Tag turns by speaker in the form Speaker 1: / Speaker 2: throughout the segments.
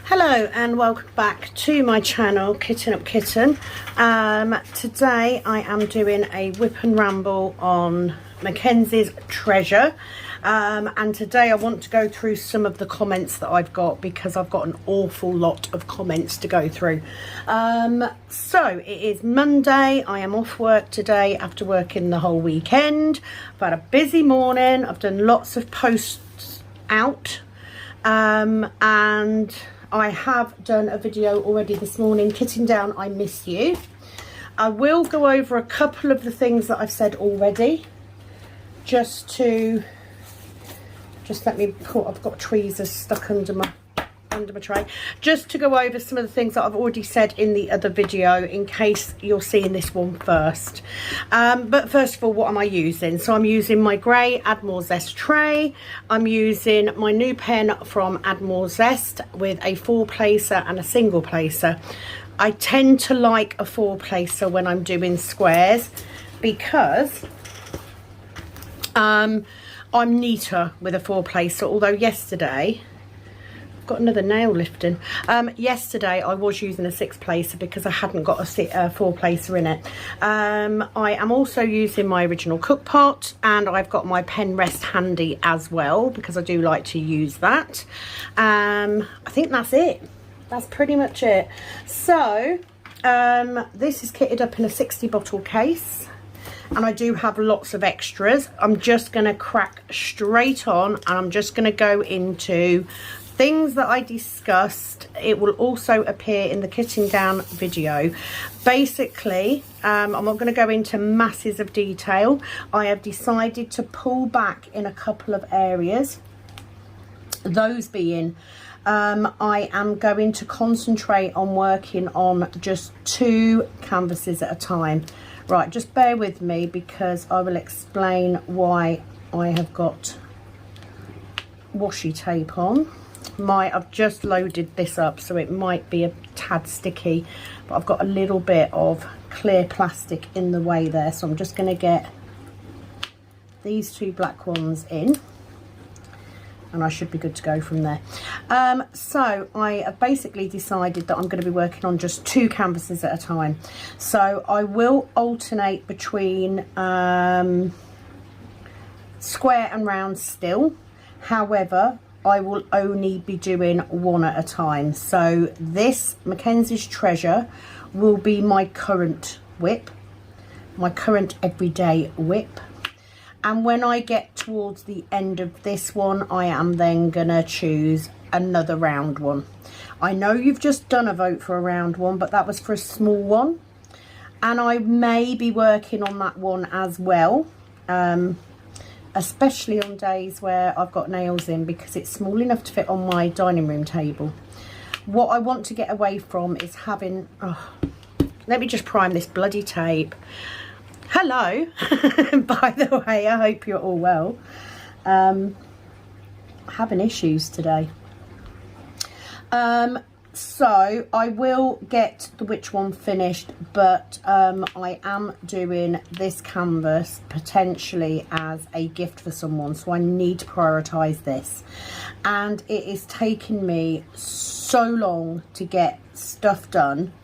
Speaker 1: Hello and welcome back to my channel, Kitten Up Kitten. Today I am doing a whip and ramble on Mackenzie's Treasure. And today I want to go through some of the comments that I've got, because I've got an awful lot of comments to go through. So it is Monday. I am off work today after working the whole weekend. I've had a busy morning. I've done lots of posts out. And I have done a video already this morning, Kitten Down, I Miss You. I will go over a couple of the things that I've said already, just let me put, I've got tweezers stuck under my tray, just to go over some of the things that I've already said in the other video, in case you're seeing this one first. But first of all, what am I using? So I'm using my grey Admiral Zest tray. I'm using my new pen from Admiral Zest with a 4-placer and a single placer. I tend to like a 4-placer when I'm doing squares, because I'm neater with a 4-placer, although yesterday got another nail lifting. Yesterday I was using a 6-placer because I hadn't got a 4-placer in it. I am also using my original cook pot, and I've got my pen rest handy as well, because I do like to use that. I think that's it. That's pretty much it. So this is kitted up in a 60 bottle case, and I do have lots of extras. I'm just going to crack straight on, and I'm just going to go into things that I discussed. It will also appear in the Kitten Down video. Basically, I'm not going to go into masses of detail. I have decided to pull back in a couple of areas. Those being, I am going to concentrate on working on just 2 canvases at a time. Right, just bear with me, because I will explain why I have got washi tape on. I've just loaded this up, so it might be a tad sticky, but I've got a little bit of clear plastic in the way there, so I'm just going to get these 2 black ones in, and I should be good to go from there. So I have basically decided that I'm going to be working on just 2 canvases at a time. So I will alternate between square and round still. However, I will only be doing 1 at a time. So this Mackenzie's Treasure will be my current whip, my current everyday whip. And when I get towards the end of this one, I am then gonna choose another round one. I know you've just done a vote for a round one, but that was for a small one. And I may be working on that one as well. Especially on days where I've got nails in, because it's small enough to fit on my dining room table. What I want to get away from is having, let me just prime this bloody tape. Hello, by the way, I hope you're all well. Having issues today. So I will get the which one finished, but I am doing this canvas potentially as a gift for someone, so I need to prioritise this. And it is taking me so long to get stuff done,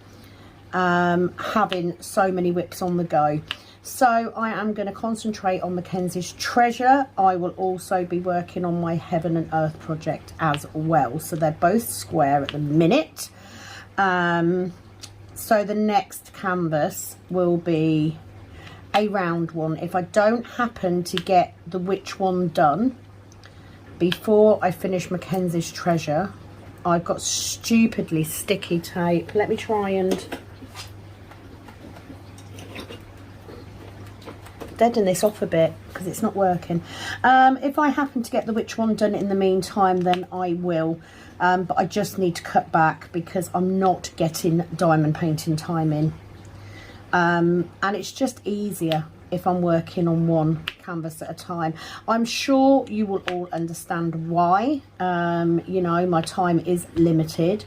Speaker 1: having so many whips on the go. So I am going to concentrate on Mackenzie's Treasure. I will also be working on my Heaven and Earth project as well. So they're both square at the minute. So the next canvas will be a round one. If I don't happen to get the which one done before I finish Mackenzie's Treasure, I've got stupidly sticky tape. Let me try and deaden this off a bit, because it's not working. If I happen to get the which one done in the meantime, then I will. But I just need to cut back, because I'm not getting diamond painting time in. And it's just easier if I'm working on 1 canvas at a time. I'm sure you will all understand why. You know, my time is limited,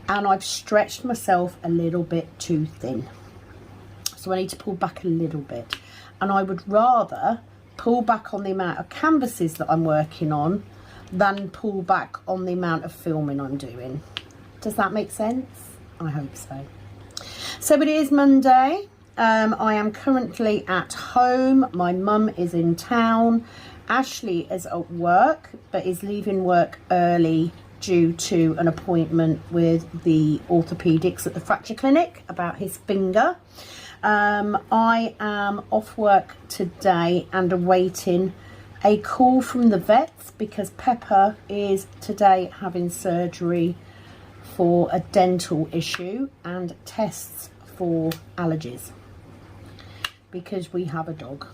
Speaker 1: and I've stretched myself a little bit too thin. So I need to pull back a little bit. And I would rather pull back on the amount of canvases that I'm working on than pull back on the amount of filming I'm doing. Does that make sense? I hope so. So it is Monday. I am currently at home. My mum is in town. Ashley is at work, but is leaving work early due to an appointment with the orthopaedics at the fracture clinic about his finger. I am off work today and awaiting a call from the vets because Pepper is today having surgery for a dental issue and tests for allergies, because we have a dog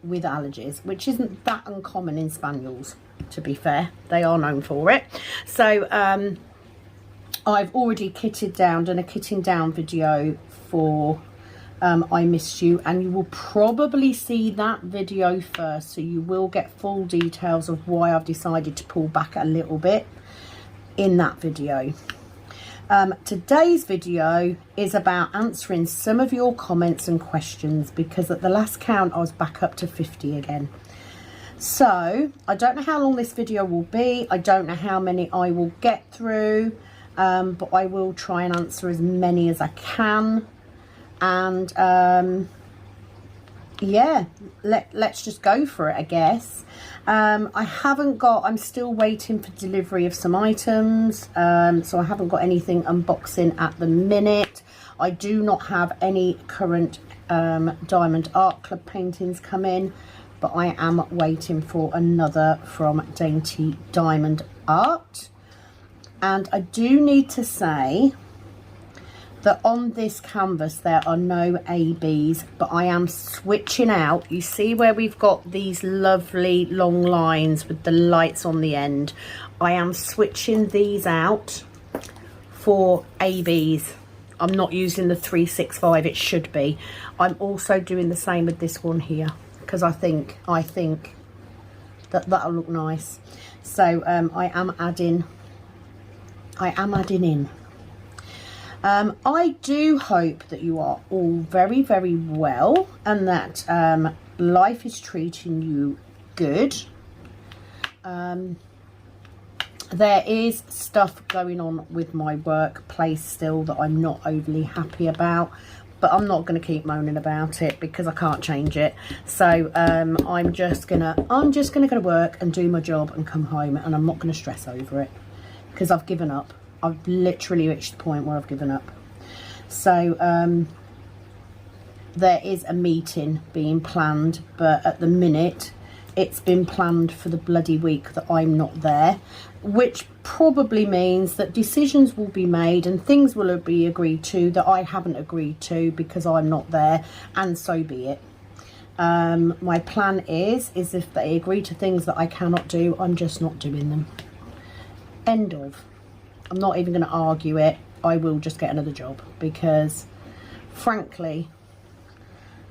Speaker 1: with allergies, which isn't that uncommon in spaniels, to be fair. They are known for it. So I've already kitted down, done a kitting down video for I Missed You, and you will probably see that video first, so you will get full details of why I've decided to pull back a little bit in that video. Today's video is about answering some of your comments and questions, because at the last count I was back up to 50 again. So I don't know how long this video will be. I don't know how many I will get through, but I will try and answer as many as I can. And yeah, let's just go for it, I guess. I'm still waiting for delivery of some items, so I haven't got anything unboxing at the minute. I do not have any current Diamond Art Club paintings come in, but I am waiting for another from Dainty Diamond Art. And I do need to say that on this canvas there are no ABs, but I am switching out. You see where we've got these lovely long lines with the lights on the end? I am switching these out for ABs. I'm not using the 365, it should be. I'm also doing the same with this one here, because I think that that'll look nice. So I am adding in. I do hope that you are all very, very well, and that life is treating you good. There is stuff going on with my workplace still that I'm not overly happy about, but I'm not going to keep moaning about it because I can't change it. So I'm just gonna go to work and do my job and come home, and I'm not going to stress over it because I've given up. I've literally reached the point where I've given up. So there is a meeting being planned, but at the minute it's been planned for the bloody week that I'm not there, which probably means that decisions will be made and things will be agreed to that I haven't agreed to because I'm not there, and so be it. My plan is if they agree to things that I cannot do, I'm just not doing them. End of. I'm not even going to argue it. I will just get another job because, frankly,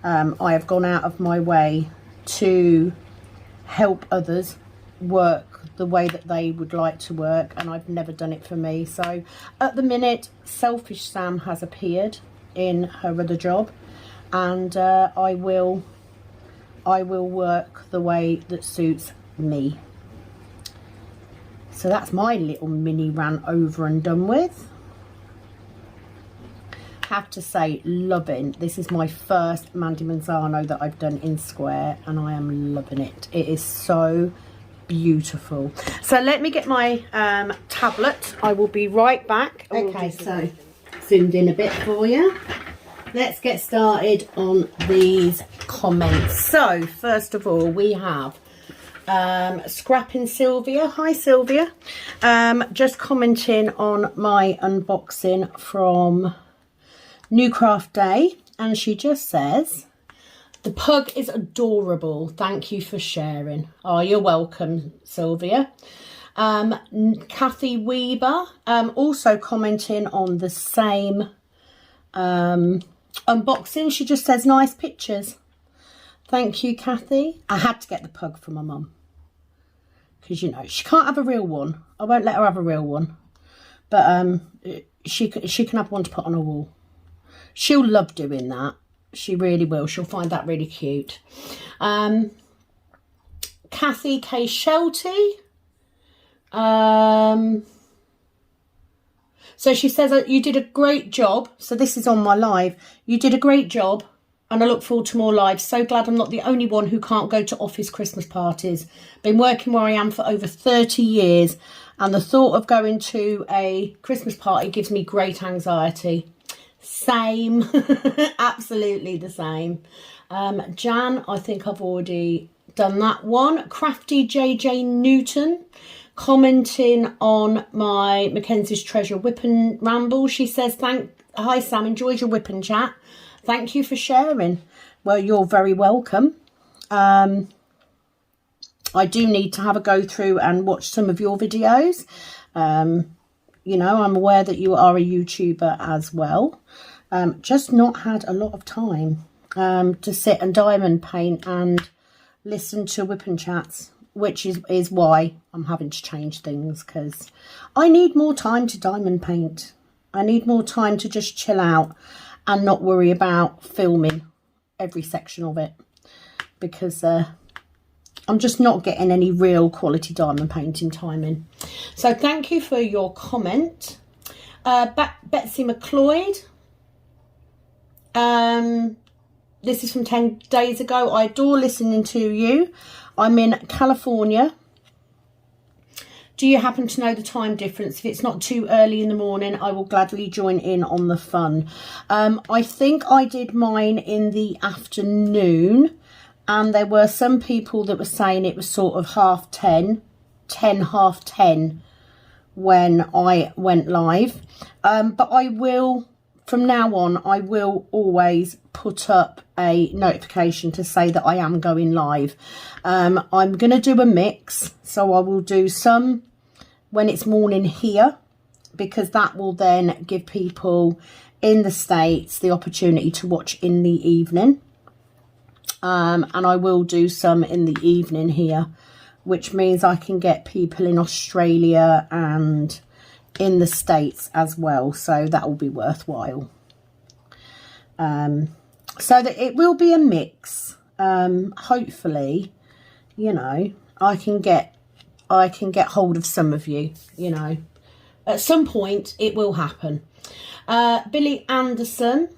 Speaker 1: I have gone out of my way to help others work the way that they would like to work, and I've never done it for me. So at the minute, Selfish Sam has appeared in her other job, and I will work the way that suits me. So that's my little mini rant over and done with. Have to say, loving. This is my first Mandy Manzano that I've done in square, and I am loving it. It is so beautiful. So let me get my tablet. I will be right back. Okay, so zoomed in a bit for you. Let's get started on these comments. So first of all, we have Scrapping Sylvia. Hi Sylvia. Just commenting on my unboxing from New Craft Day, and she just says, the pug is adorable, thank you for sharing. Oh, you're welcome, Sylvia. Kathy Weber also commenting on the same unboxing. She just says, nice pictures. Thank you, Kathy. I had to get the pug for my mum because, you know, she can't have a real one. I won't let her have a real one, but she can have one to put on her wall. She'll love doing that. She really will. She'll find that really cute. Kathy K. Shelty. So she says, you did a great job. So this is on my live. You did a great job and I look forward to more lives. So glad I'm not the only one who can't go to office Christmas parties. Been working where I am for over 30 years and the thought of going to a Christmas party gives me great anxiety. Same. Absolutely the same. Jan, I think I've already done that one. Crafty JJ Newton commenting on my Mackenzies Treasure Whip and Ramble. She says, hi Sam, enjoyed your whip and chat. Thank you for sharing. Well, you're very welcome. I do need to have a go through and watch some of your videos. You know, I'm aware that you are a YouTuber as well. Just not had a lot of time to sit and diamond paint and listen to whip and chats, which is why I'm having to change things, because I need more time to diamond paint. I need more time to just chill out and not worry about filming every section of it, because I'm just not getting any real quality diamond painting time in. So thank you for your comment. Betsy McLeod. This is from 10 days ago. I adore listening to you. I'm in California. Do you happen to know the time difference? If it's not too early in the morning, I will gladly join in on the fun. I think I did mine in the afternoon, and there were some people that were saying it was sort of 10:30, half 10 when I went live. But I will, from now on, I will always put up a notification to say that I am going live. I'm going to do a mix, so I will do some when it's morning here, because that will then give people in the States the opportunity to watch in the evening. And I will do some in the evening here, which means I can get people in Australia and in the States as well, so that will be worthwhile. So that it will be a mix. Hopefully, you know, I can get hold of some of you, you know. At some point it will happen. Billy Anderson,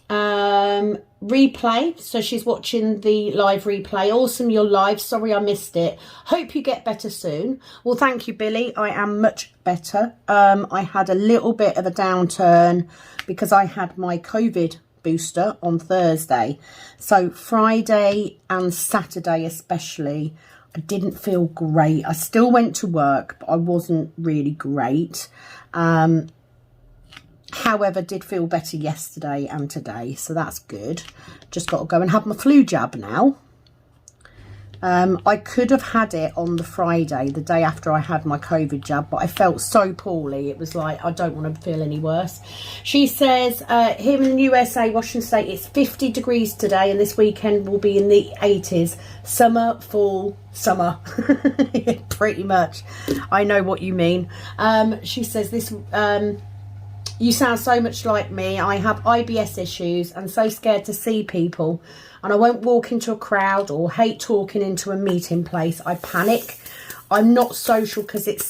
Speaker 1: replay, so she's watching the live replay. Awesome, you're live. Sorry I missed it. Hope you get better soon. Well, thank you, Billy. I am much better. I had a little bit of a downturn because I had my COVID booster on Thursday, so Friday and Saturday especially I didn't feel great. I still went to work, but I wasn't really great. However, did feel better yesterday and today, so that's good. Just got to go and have my flu jab now. I could have had it on the Friday, the day after I had my COVID jab, but I felt so poorly. It was like, I don't want to feel any worse. She says, here in the USA, Washington State, it's 50 degrees today, and this weekend will be in the 80s. Summer, fall, summer. Pretty much. I know what you mean. She says, this... you sound so much like me. I have IBS issues and so scared to see people, and I won't walk into a crowd or hate talking into a meeting place. I panic. I'm not social because it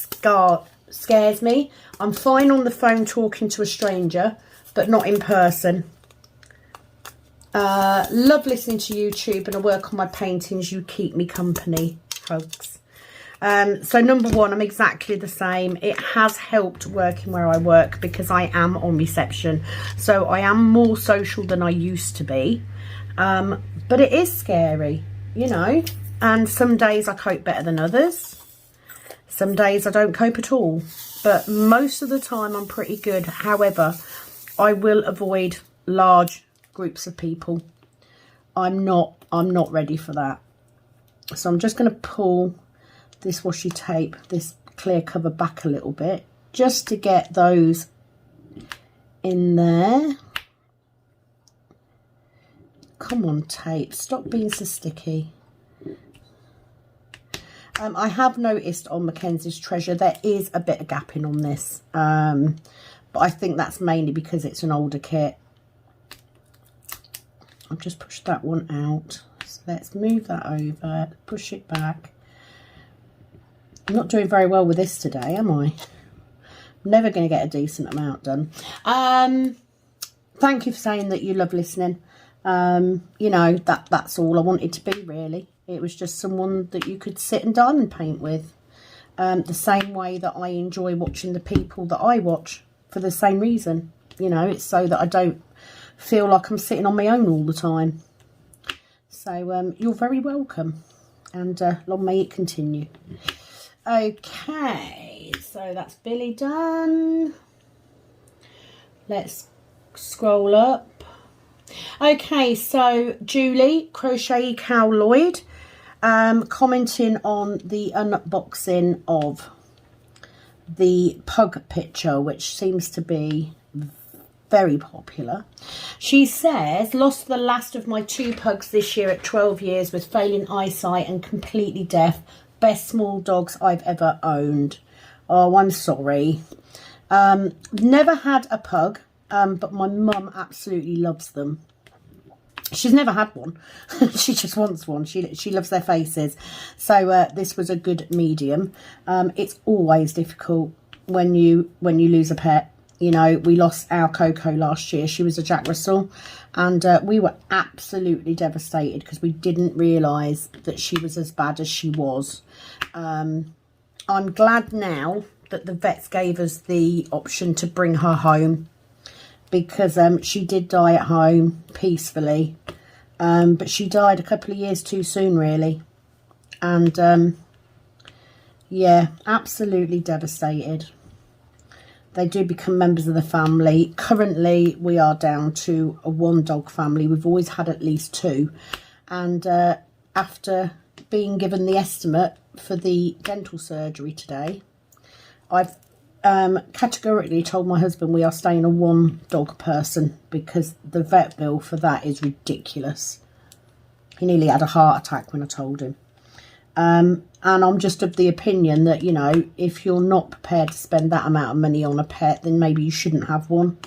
Speaker 1: scares me. I'm fine on the phone talking to a stranger, but not in person. Love listening to YouTube, and I work on my paintings. You keep me company. Hugs. So number one, I'm exactly the same. It has helped working where I work because I am on reception, so I am more social than I used to be. But it is scary, you know, and some days I cope better than others. Some days I don't cope at all, but most of the time I'm pretty good. However, I will avoid large groups of people. I'm not ready for that. So I'm just going to pull this washi tape, this clear cover back a little bit, just to get those in there. Come on, tape, stop being so sticky. I have noticed on Mackenzies Treasure there is a bit of gapping on this, but I think that's mainly because it's an older kit. I've just pushed that one out, so let's move that over, push it back. I'm not doing very well with this today, am I? Never going to get a decent amount done. Thank you for saying that you love listening. You know, that's all I wanted to be, really. It was just someone that you could sit and diamond paint with. The same way that I enjoy watching the people that I watch, for the same reason. You know, it's so that I don't feel like I'm sitting on my own all the time. So you're very welcome, and long may it continue. Okay, so that's Billy done. Let's scroll up. Okay, so Julie Crochet Cow Lloyd commenting on the unboxing of the pug picture, which seems to be very popular. She says, lost the last of my 2 pugs this year at 12 years with failing eyesight and completely deaf. Best small dogs I've ever owned. Oh, I'm sorry. Never had a pug, but my mum absolutely loves them. She's never had one. She just wants one. She loves their faces. So this was a good medium. It's always difficult when you lose a pet. You know, we lost our Coco last year. She was a Jack Russell, and we were absolutely devastated because we didn't realise that she was as bad as she was. I'm glad now that the vets gave us the option to bring her home, because she did die at home peacefully, but she died a couple of years too soon, really. And yeah, absolutely devastated. They do become members of the family. Currently, we are down to a 1-dog family. We've always had at least 2. And after being given the estimate for the dental surgery today, I've categorically told my husband we are staying a 1-dog person, because the vet bill for that is ridiculous. He nearly had a heart attack when I told him. And I'm just of the opinion that, you know, if you're not prepared to spend that amount of money on a pet, then maybe you shouldn't have one.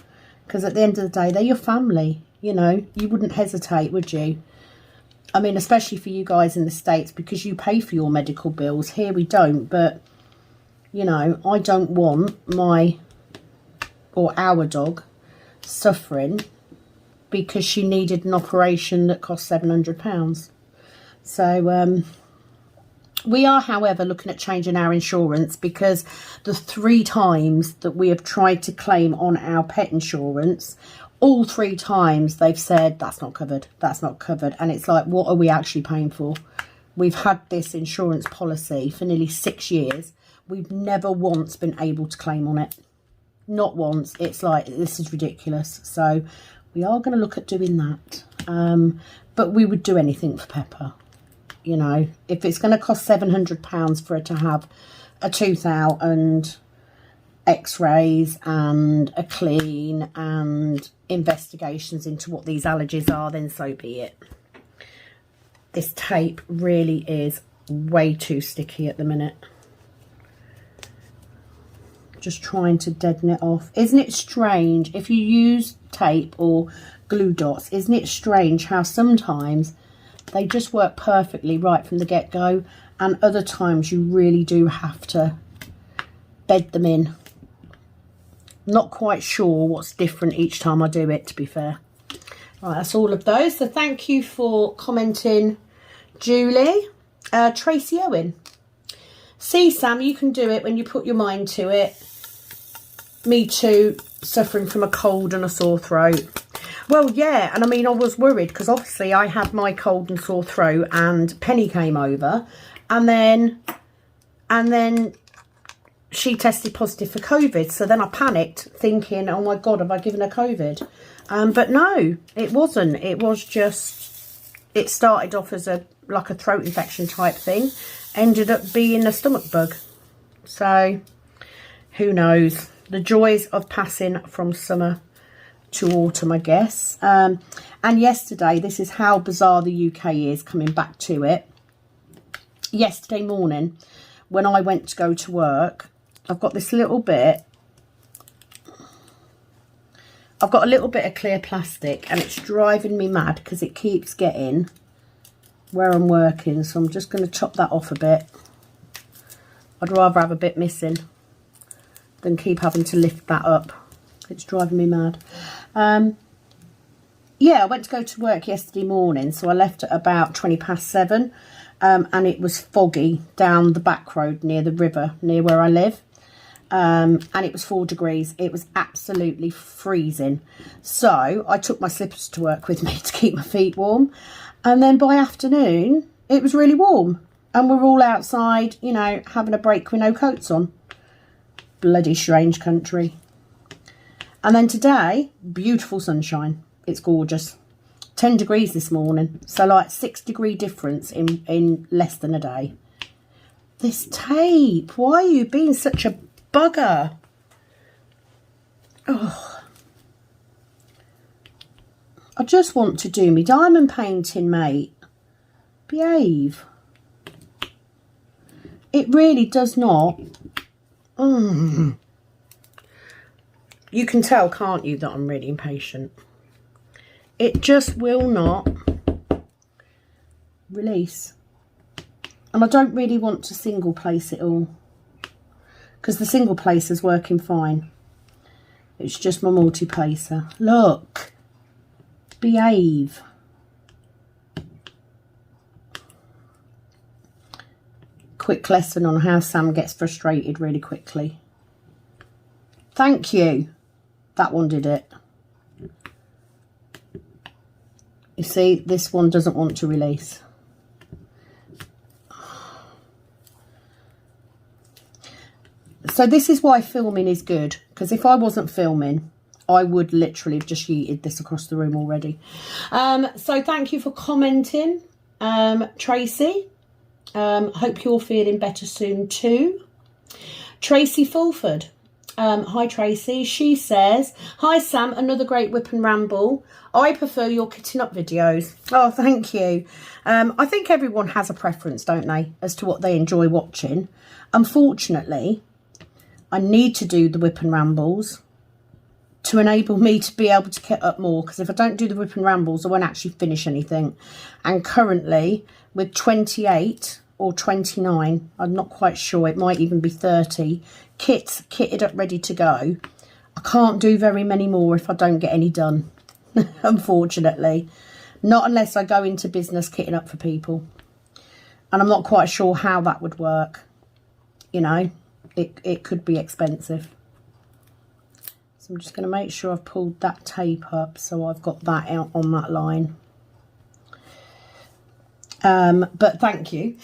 Speaker 1: Because at the end of the day, they're your family, you know. You wouldn't hesitate, would you? I mean, especially for you guys in the States, because you pay for your medical bills. Here we don't, but, you know, I don't want our dog suffering because she needed an operation that cost £700. So, we are, however, looking at changing our insurance, because the 3 times that we have tried to claim on our pet insurance, all 3 times they've said, that's not covered, that's not covered. And it's like, what are we actually paying for? We've had this insurance policy for nearly 6 years. We've never once been able to claim on it. Not once. It's like, this is ridiculous. So we are going to look at doing that. But we would do anything for Pepper. You know, if it's going to cost £700 for her to have a tooth out and x-rays and a clean and investigations into what these allergies are, then so be it. This tape really is way too sticky at the minute. Just trying to deaden it off. Isn't it strange, if you use tape or glue dots, isn't it strange how sometimes they just work perfectly right from the get-go, and other times you really do have to bed them in. Not quite sure what's different each time I do it, to be fair. Right, that's all of those. So thank you for commenting, Julie. Tracy Owen. See, Sam, you can do it when you put your mind to it. Me too, suffering from a cold and a sore throat. Well, yeah, and I mean, I was worried because obviously I had my cold and sore throat, and Penny came over, and then she tested positive for COVID. So then I panicked, thinking, oh my God, have I given her COVID? But no, it wasn't. It was just, it started off as like a throat infection type thing, ended up being a stomach bug. So who knows? The joys of passing from summer to autumn, I guess. And yesterday, this is how bizarre the UK is, coming back to it. Yesterday morning, when I went to go to work, I've got this little bit. I've got a little bit of clear plastic, and it's driving me mad because it keeps getting where I'm working. So I'm just going to chop that off a bit. I'd rather have a bit missing than keep having to lift that up. It's driving me mad. Yeah, I went to go to work yesterday morning, so I left at about 7:20, and it was foggy down the back road near the river, near where I live. And it was 4 degrees. It was absolutely freezing. So I took my slippers to work with me to keep my feet warm. And then by afternoon, it was really warm. And we're all outside, you know, having a break with no coats on. Bloody strange country. And then today, beautiful sunshine. It's gorgeous. 10 degrees this morning. So like 6-degree difference in less than a day. This tape. Why are you being such a bugger? Oh. I just want to do me diamond painting, mate. Behave. It really does not. You can tell, can't you, that I'm really impatient. It just will not release. And I don't really want to single place it all, because the single place is working fine. It's just my multi-placer. Look. Behave. Quick lesson on how Sam gets frustrated really quickly. Thank you. That one did it. You see, this one doesn't want to release. So this is why filming is good, because if I wasn't filming, I would literally have just yeeted this across the room already. So thank you for commenting, Tracy. Hope you're feeling better soon too. Tracy Fulford. Hi Tracy. She says, hi Sam, another great whip and ramble. I prefer your kitting up videos. Oh, thank you. I think everyone has a preference, don't they, as to what they enjoy watching. Unfortunately, I need to do the whip and rambles to enable me to be able to kit up more, because if I don't do the whip and rambles, I won't actually finish anything. And currently, with 28 or 29, I'm not quite sure, it might even be 30 kits kitted up ready to go, I can't do very many more if I don't get any done. Unfortunately, not unless I go into business kitting up for people, and I'm not quite sure how that would work. You know, it could be expensive. So I'm just going to make sure I've pulled that tape up so I've got that out on that line. But thank you.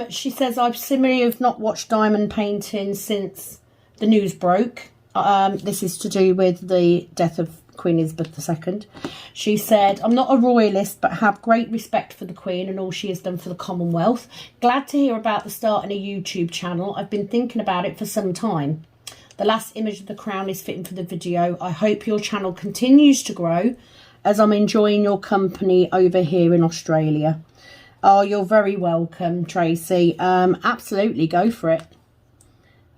Speaker 1: She says, I've similarly have not watched diamond painting since the news broke. This is to do with the death of Queen Elizabeth II. She said, I'm not a royalist, but have great respect for the Queen and all she has done for the Commonwealth. Glad to hear about the starting a YouTube channel. I've been thinking about it for some time. The last image of the crown is fitting for the video. I hope your channel continues to grow as I'm enjoying your company over here in Australia. Oh, you're very welcome, Tracy. Absolutely, go for it.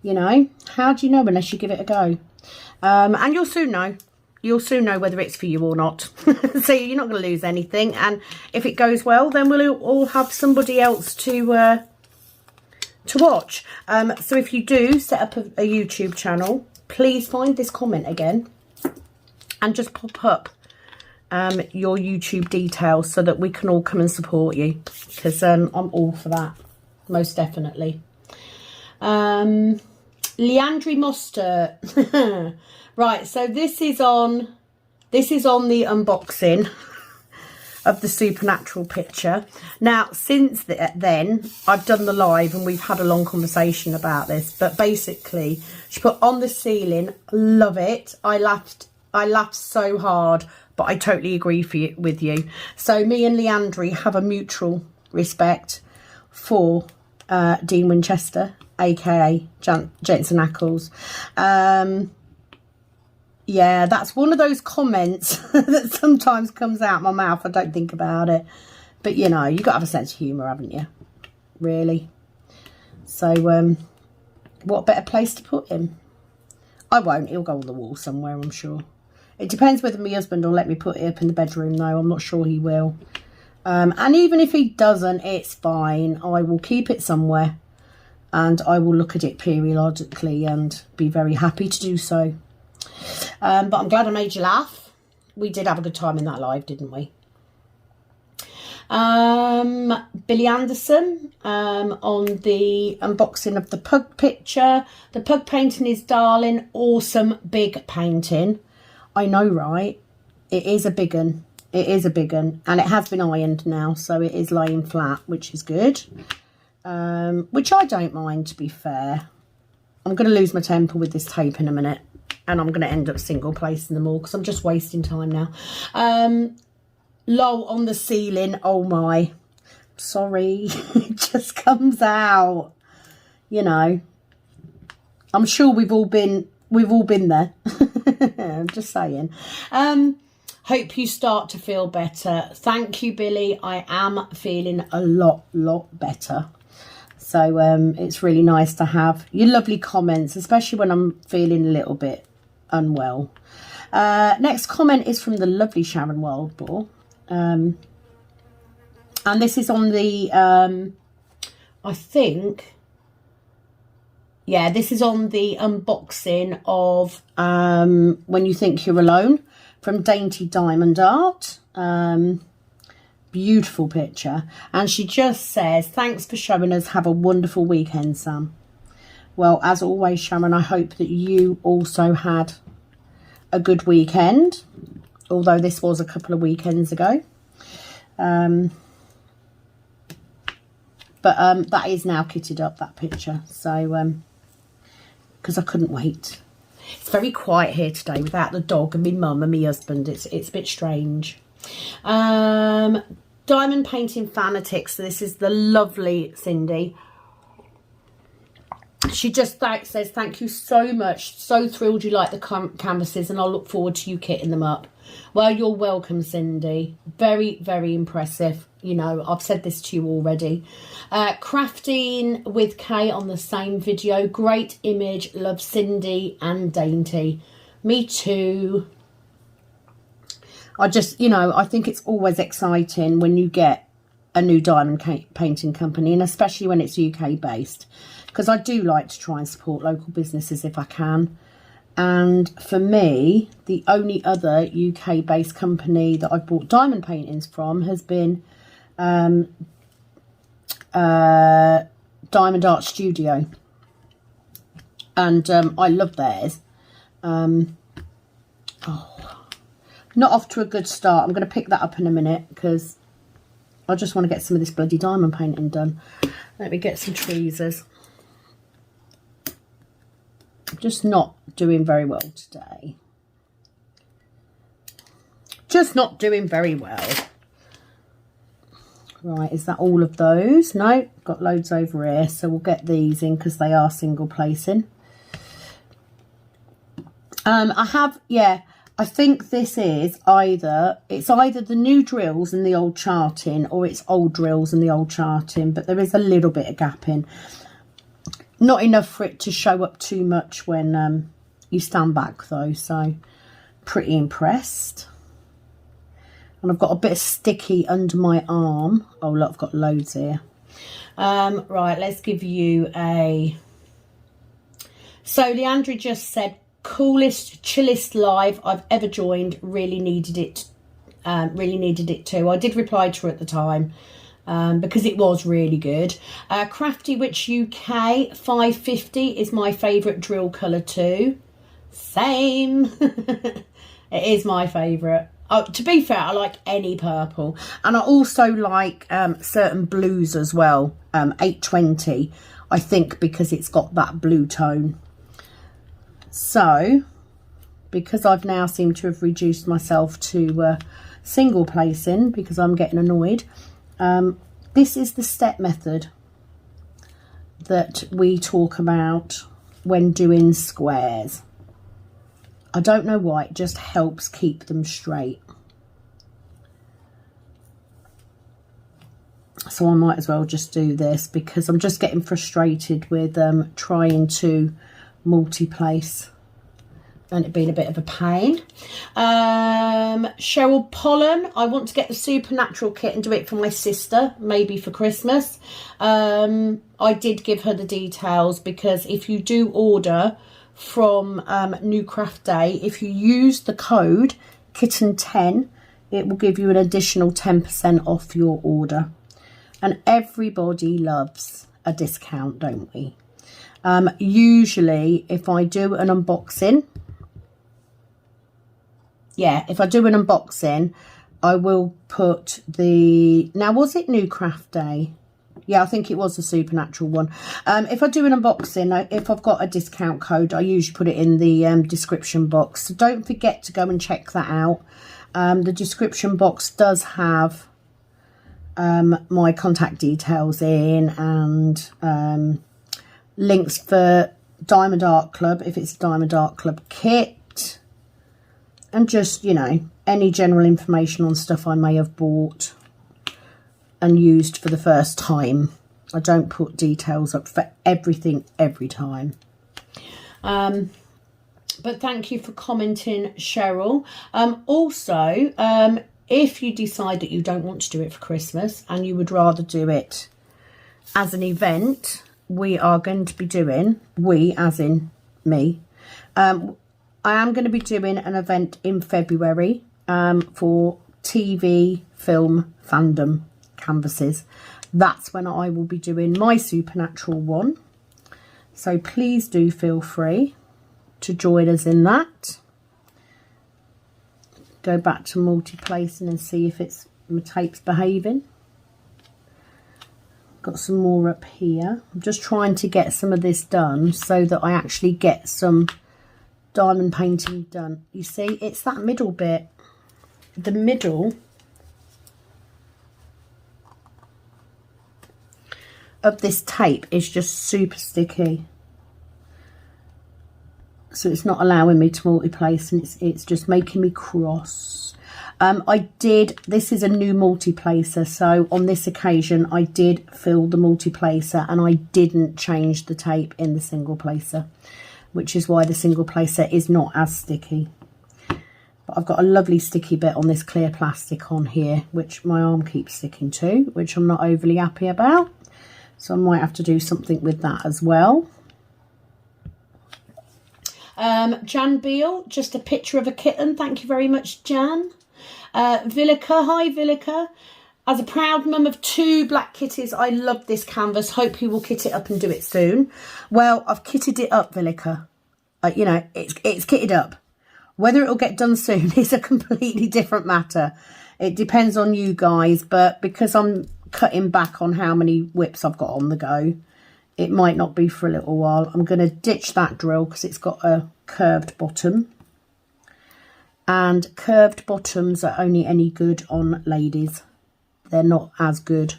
Speaker 1: You know, how do you know unless you give it a go? And you'll soon know. You'll soon know whether it's for you or not. So you're not going to lose anything. And if it goes well, then we'll all have somebody else to watch. So if you do set up a YouTube channel, please find this comment again and just pop up your YouTube details so that we can all come and support you, because I'm all for that, most definitely. Leandri Mostert. Right, so this is on the unboxing of the supernatural picture. Now, since then, I've done the live and we've had a long conversation about this, but basically she put on the ceiling, love it. I laughed so hard, but I totally agree with you. So me and Leandri have a mutual respect for Dean Winchester, aka Jensen Ackles. Yeah, that's one of those comments that sometimes comes out my mouth. I don't think about it. But, you know, you've got to have a sense of humour, haven't you? Really. So, what better place to put him? I won't. He'll go on the wall somewhere, I'm sure. It depends whether my husband will let me put it up in the bedroom, though. I'm not sure he will. And even if he doesn't, it's fine. I will keep it somewhere. and I will look at it periodically and be very happy to do so. But I'm glad I made you laugh. We did have a good time in that live, didn't we? Billy Anderson on the unboxing of the pug picture. The pug painting is darling. Awesome big painting. I know, right? It is a big one. It is a big one. And it has been ironed now, so it is laying flat, which is good. Which I don't mind, to be fair. I'm going to lose my temper with this tape in a minute. And I'm going to end up single placing them all because I'm just wasting time now. Low on the ceiling. Oh my. Sorry. It just comes out. You know. I'm sure we've all been there. I'm just saying. Hope you start to feel better. Thank you, Billy. I am feeling a lot better. So it's really nice to have your lovely comments, especially when I'm feeling a little bit unwell. Next comment is from the lovely Sharon Wildboar. And this is on the, I think, yeah, this is on the unboxing of When You Think You're Alone from Dainty Diamond Art. Beautiful picture. And she just says, thanks for showing us. Have a wonderful weekend, Sam. Well, as always, Sharon, I hope that you also had a good weekend, although this was a couple of weekends ago. But that is now kitted up, that picture. So, because I couldn't wait. It's very quiet here today without the dog and my mum and my husband. It's a bit strange. Diamond Painting Fanatics. So this is the lovely Cindy. She just says, thank you so much. So thrilled you like the canvases, and I'll look forward to you kitting them up. Well, you're welcome, Cindy. Very, very impressive. You know, I've said this to you already. Crafting with Kay on the same video. Great image. Love Cindy and Dainty. Me too. I just, you know, I think it's always exciting when you get a new diamond painting company, and especially when it's UK based, because I do like to try and support local businesses if I can. And for me, the only other UK based company that I've bought diamond paintings from has been Diamond Art Studio, and I love theirs. Not off to a good start. I'm going to pick that up in a minute because I just want to get some of this bloody diamond painting done. Let me get some tweezers. I'm just not doing very well today. Just not doing very well. Right, is that all of those? No, got loads over here. So we'll get these in because they are single placing. I think this is either the new drills and the old charting, or it's old drills and the old charting, but there is a little bit of gapping. Not enough for it to show up too much when you stand back though, so pretty impressed. And I've got a bit of sticky under my arm. Oh look, I've got loads here. Right, let's give you a... So Leandra just said, coolest, chillest live I've ever joined. Really needed it too. I did reply to her at the time because it was really good. Crafty Witch UK 550 is my favourite drill colour too. Same. It is my favourite. Oh, to be fair, I like any purple, and I also like certain blues as well. 820, I think, because it's got that blue tone. So, because I've now seemed to have reduced myself to single placing because I'm getting annoyed, this is the step method that we talk about when doing squares. I don't know why, it just helps keep them straight. So I might as well just do this because I'm just getting frustrated with trying to multi-place and it being a bit of a pain. Cheryl Pollen, I want to get the Supernatural kit and do it for my sister, maybe for Christmas. I did give her the details, because if you do order from New Craft Day, if you use the code kitten10, it will give you an additional 10% off your order. And everybody loves a discount, don't we? Usually if I do an unboxing, I will put the, now was it New Craft Day? Yeah, I think it was the Supernatural one. If I do an unboxing, if I've got a discount code, I usually put it in the description box. So don't forget to go and check that out. The description box does have my contact details in, and links for Diamond Art Club, if it's a Diamond Art Club kit, and just, you know, any general information on stuff I may have bought and used for the first time. I don't put details up for everything every time. But thank you for commenting, Cheryl. Also, if you decide that you don't want to do it for Christmas and you would rather do it as an event, we are going to be doing, we as in me, I am going to be doing an event in February for TV film fandom canvases. That's when I will be doing my Supernatural one. So please do feel free to join us in that. Go back to multi-placing and see if it's my tape's behaving. Got some more up here. I'm just trying to get some of this done so that I actually get some diamond painting done. You see, it's that middle bit. The middle of this tape is just super sticky. So it's not allowing me to multi-place, and it's just making me cross. This is a new multi-placer, so on this occasion I did fill the multi-placer and I didn't change the tape in the single placer, which is why the single placer is not as sticky. But I've got a lovely sticky bit on this clear plastic on here, which my arm keeps sticking to, which I'm not overly happy about. So I might have to do something with that as well. Jan Beale, just a picture of a kitten. Thank you very much, Jan. Villica, hi Villica. As a proud mum of 2 black kitties, I love this canvas. Hope you will kit it up and do it soon. Well, I've kitted it up, Villica. You know, it's kitted up. Whether it'll get done soon is a completely different matter. It depends on you guys, but because I'm cutting back on how many whips I've got on the go, it might not be for a little while. I'm going to ditch that drill because it's got a curved bottom. And curved bottoms are only any good on ladies. They're not as good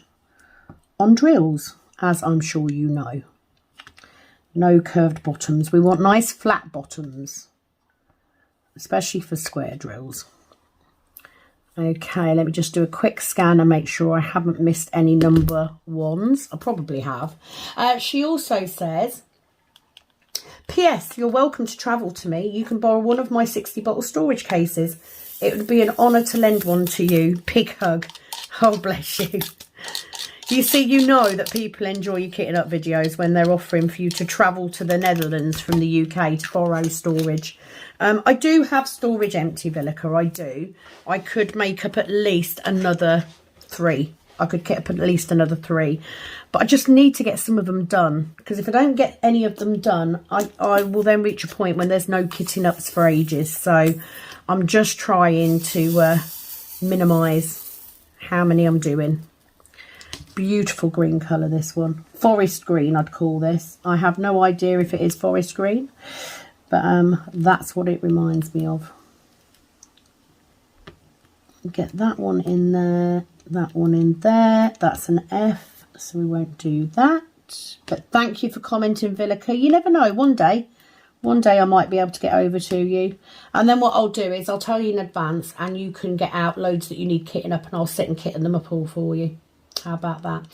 Speaker 1: on drills, as I'm sure you know. No curved bottoms. We want nice flat bottoms, especially for square drills. Okay, let me just do a quick scan and make sure I haven't missed any number 1s. I probably have. She also says, P.S. You're welcome to travel to me. You can borrow one of my 60 bottle storage cases. It would be an honour to lend one to you. Big hug. Oh, bless you. You see, you know that people enjoy your kitting up videos when they're offering for you to travel to the Netherlands from the UK to borrow storage. I do have storage empty, Villica, I do. I could make up at least another 3. I could get up at least another 3. But I just need to get some of them done. Because if I don't get any of them done, I will then reach a point when there's no kitting ups for ages. So I'm just trying to minimise how many I'm doing. Beautiful green colour, this one. Forest green, I'd call this. I have no idea if it is forest green. But that's what it reminds me of. Get that one in there, that one in there. That's an F, so we won't do that. But thank you for commenting, Villica. You never know, one day I might be able to get over to you. And then what I'll do is I'll tell you in advance, and you can get out loads that you need kitting up, and I'll sit and kitten them up all for you. How about that?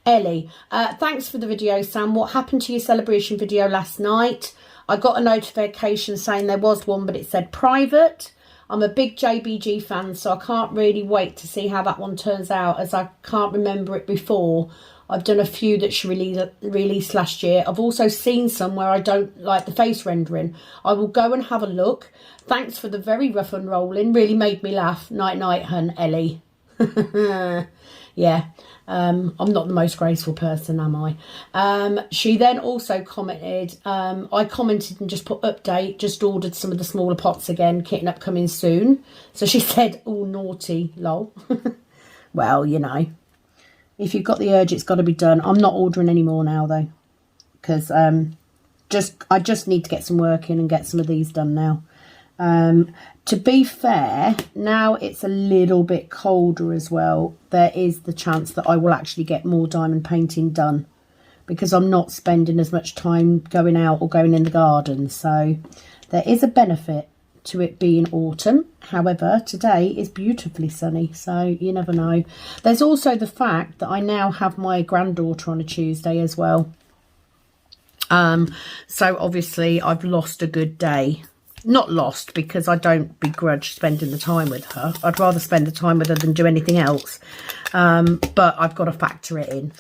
Speaker 1: Ellie, thanks for the video, Sam. What happened to your celebration video last night? I got a notification saying there was one, but it said private. I'm a big JBG fan, so I can't really wait to see how that one turns out, as I can't remember it before. I've done a few that she released last year. I've also seen some where I don't like the face rendering. I will go and have a look. Thanks for the very rough unrolling. Really made me laugh. Night night, hun, Ellie. Yeah. I'm not the most graceful person, am I? She then also commented, I commented and just put update, just ordered some of the smaller pots again, kitten upcoming soon. So she said, oh, naughty, lol. Well, you know, if you've got the urge, it's got to be done. I'm not ordering any more now, though, because I just need to get some work in and get some of these done now. To be fair, now it's a little bit colder as well, there is the chance that I will actually get more diamond painting done, because I'm not spending as much time going out or going in the garden. So there is a benefit to it being autumn. However, today is beautifully sunny, so you never know. There's also the fact that I now have my granddaughter on a Tuesday as well. So obviously I've lost a good day. Not lost, because I don't begrudge spending the time with her. I'd rather spend the time with her than do anything else. But I've got to factor it in.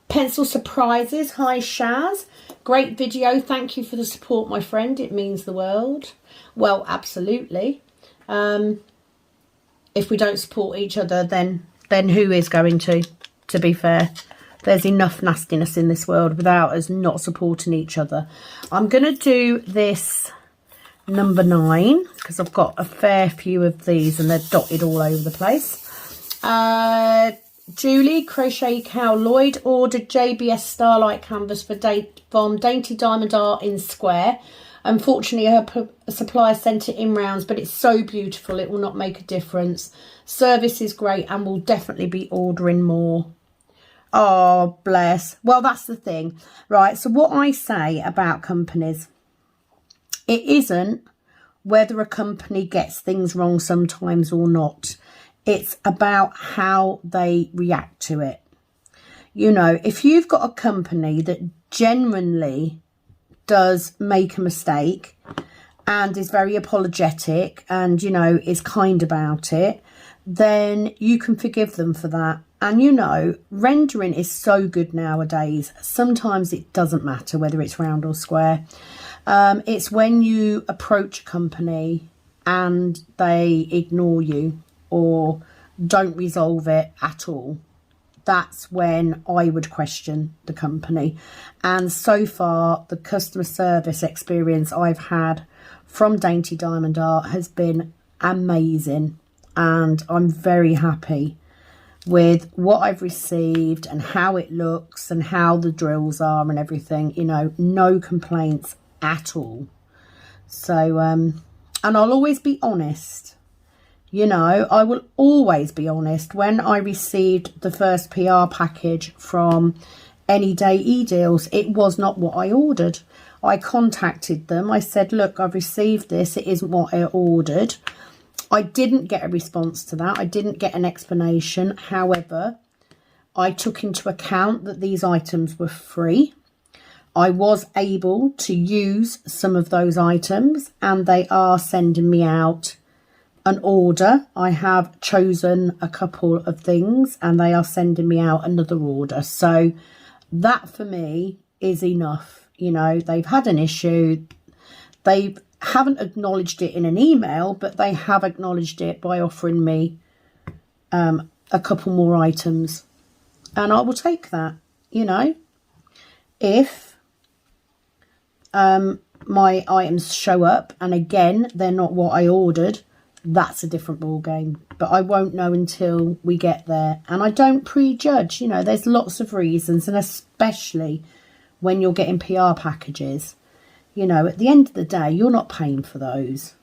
Speaker 1: Pencil surprises. Hi, Shaz. Great video. Thank you for the support, my friend. It means the world. Well, absolutely. If we don't support each other, then who is going to be fair? There's enough nastiness in this world without us not supporting each other. I'm going to do this number 9 because I've got a fair few of these and they're dotted all over the place. Julie, Crochet Cow Lloyd, ordered JBS Starlight Canvas from Dainty Diamond Art in Square. Unfortunately, her supplier sent it in rounds, but it's so beautiful, it will not make a difference. Service is great and we'll definitely be ordering more. Oh, bless. Well, that's the thing. Right, so what I say about companies, it isn't whether a company gets things wrong sometimes or not. It's about how they react to it. You know, if you've got a company that genuinely does make a mistake and is very apologetic and, you know, is kind about it, then you can forgive them for that. And, you know, rendering is so good nowadays. Sometimes it doesn't matter whether it's round or square. It's when you approach a company and they ignore you or don't resolve it at all. That's when I would question the company. And so far, the customer service experience I've had from Dainty Diamond Art has been amazing. And I'm very happy with what I've received and how it looks and how the drills are and everything. You know, no complaints at all. So, and I'll always be honest. You know, I will always be honest. When I received the first PR package from Any Day E-Deals, it was not what I ordered. I contacted them. I said, look, I've received this. It isn't what I ordered. I didn't get a response to that. I didn't get an explanation. However, I took into account that these items were free. I was able to use some of those items and they are sending me out an order. I have chosen a couple of things and they are sending me out another order. So that for me is enough. You know, they've had an issue. They haven't acknowledged it in an email, but they have acknowledged it by offering me a couple more items. And I will take that, you know. If my items show up and again, they're not what I ordered, that's a different ball game. But I won't know until we get there. And I don't prejudge, you know, there's lots of reasons. And especially when you're getting PR packages, you know, at the end of the day, you're not paying for those.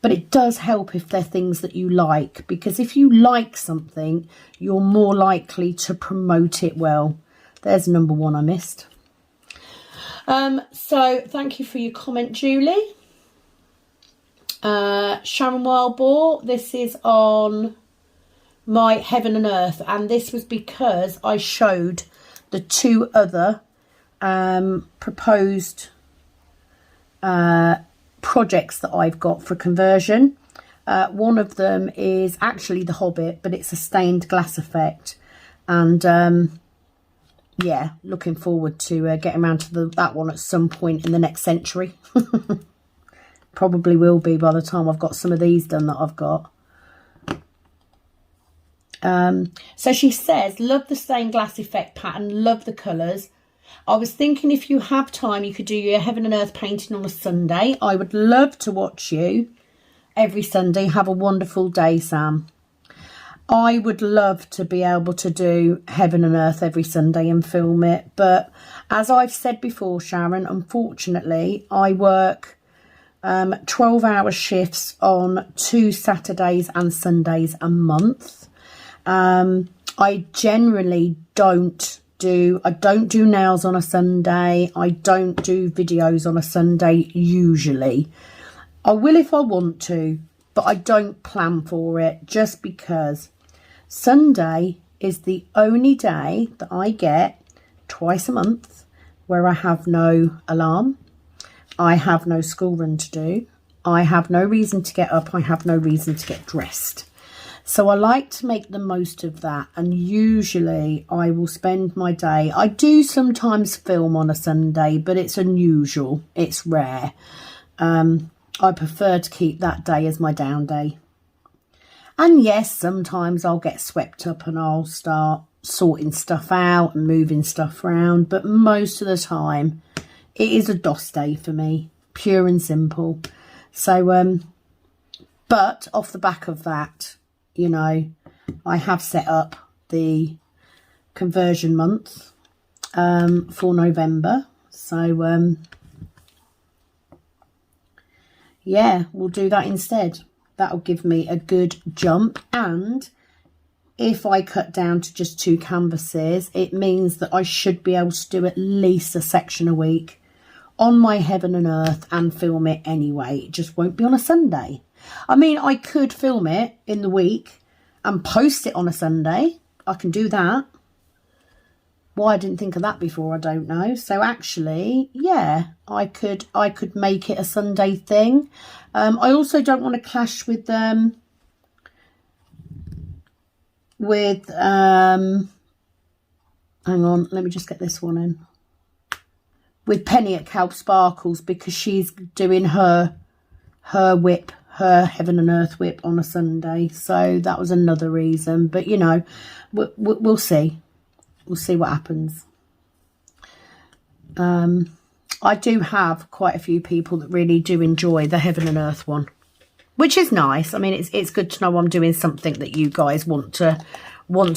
Speaker 1: But it does help if they're things that you like. Because if you like something, you're more likely to promote it well. There's number 1 I missed. So thank you for your comment, Julie. Sharon Wildboar, this is on my Heaven and Earth. And this was because I showed the 2 other proposed projects that I've got for conversion. One of them is actually The Hobbit, but it's a stained glass effect. And yeah, looking forward to getting around to that one at some point in the next century. Probably will be by the time I've got some of these done that I've got. So she says, love the stained glass effect pattern, love the colours. I was thinking if you have time, you could do your Heaven and Earth painting on a Sunday. I would love to watch you every Sunday. Have a wonderful day, Sam. I would love to be able to do Heaven and Earth every Sunday and film it. But as I've said before, Sharon, unfortunately, I work 12-hour shifts on 2 Saturdays and Sundays a month. I generally don't do nails on a Sunday. I don't do videos on a Sunday usually. I will if I want to, but I don't plan for it, just because Sunday is the only day that I get twice a month where I have no alarm. I have no school run to do. I have no reason to get up. I have no reason to get dressed. So I like to make the most of that, and usually I will spend my day. I do sometimes film on a Sunday, but it's unusual. It's rare. I prefer to keep that day as my down day. And yes, sometimes I'll get swept up and I'll start sorting stuff out and moving stuff around. But most of the time, it is a DOS day for me, pure and simple. So, but off the back of that, you know, I have set up the conversion month for November. So, yeah, we'll do that instead. That'll give me a good jump. And if I cut down to just 2 canvases, it means that I should be able to do at least a section a week on my Heaven and Earth and film it anyway. It just won't be on a Sunday. I mean, I could film it in the week and post it on a Sunday. I can do that. Why I didn't think of that before, I don't know. So actually, yeah, I could make it a Sunday thing. I also don't want to clash with hang on, let me just get this one in. With Penny at Calp Sparkles, because she's doing her whip, her Heaven and Earth whip on a Sunday. So that was another reason. But, you know, we'll see. We'll see what happens. I do have quite a few people that really do enjoy the Heaven and Earth one, which is nice. I mean, it's good to know I'm doing something that you guys want to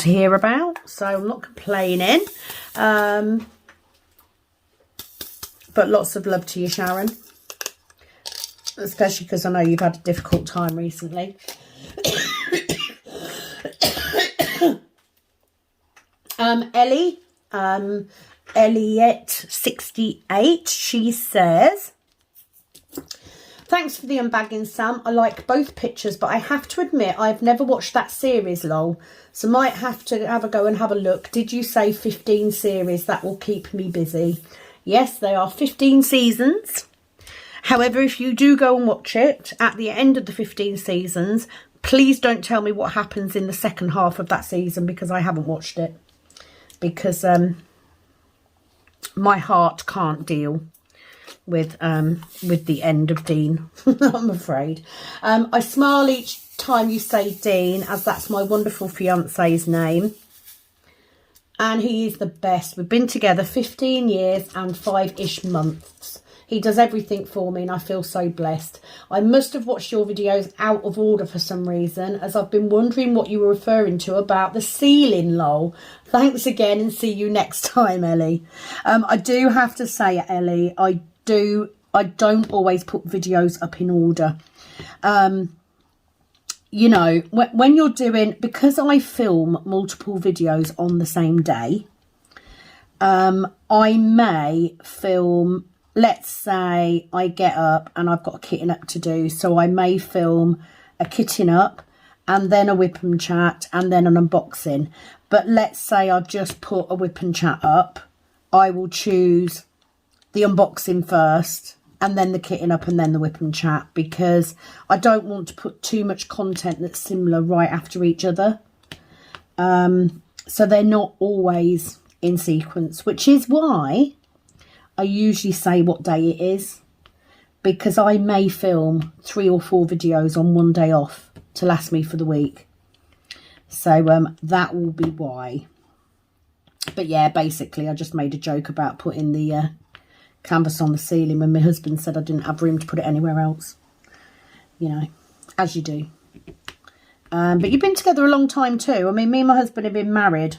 Speaker 1: hear about. So I'm not complaining. But lots of love to you, Sharon. Especially because I know you've had a difficult time recently. Ellie, Elliot68, she says, thanks for the unbagging, Sam. I like both pictures, but I have to admit I've never watched that series, lol. So might have to have a go and have a look. Did you say 15 series? That will keep me busy. Yes, they are 15 seasons. However, if you do go and watch it, at the end of the 15 seasons, please don't tell me what happens in the second half of that season, because I haven't watched it. Because my heart can't deal with the end of Dean, I'm afraid. I smile each time you say Dean, as that's my wonderful fiance's name. And he is the best. We've been together 15 years and 5-ish months. He does everything for me and I feel so blessed. I must have watched your videos out of order for some reason, as I've been wondering what you were referring to about the ceiling, lol. Thanks again and see you next time, Ellie. I do have to say, Ellie, I don't always put videos up in order. You know, when you're doing, because I film multiple videos on the same day, I may film, let's say I get up and I've got a kitting up to do. So I may film a kitting up and then a whip and chat and then an unboxing. But let's say I've just put a whip and chat up. I will choose the unboxing first and then the kitting up and then the whip and chat, because I don't want to put too much content that's similar right after each other. So they're not always in sequence, which is why I usually say what day it is, because I may film 3 or 4 videos on one day off to last me for the week. So that will be why. But yeah, basically I just made a joke about putting the canvas on the ceiling when my husband said I didn't have room to put it anywhere else. You know, as you do. But you've been together a long time too. I mean, me and my husband have been married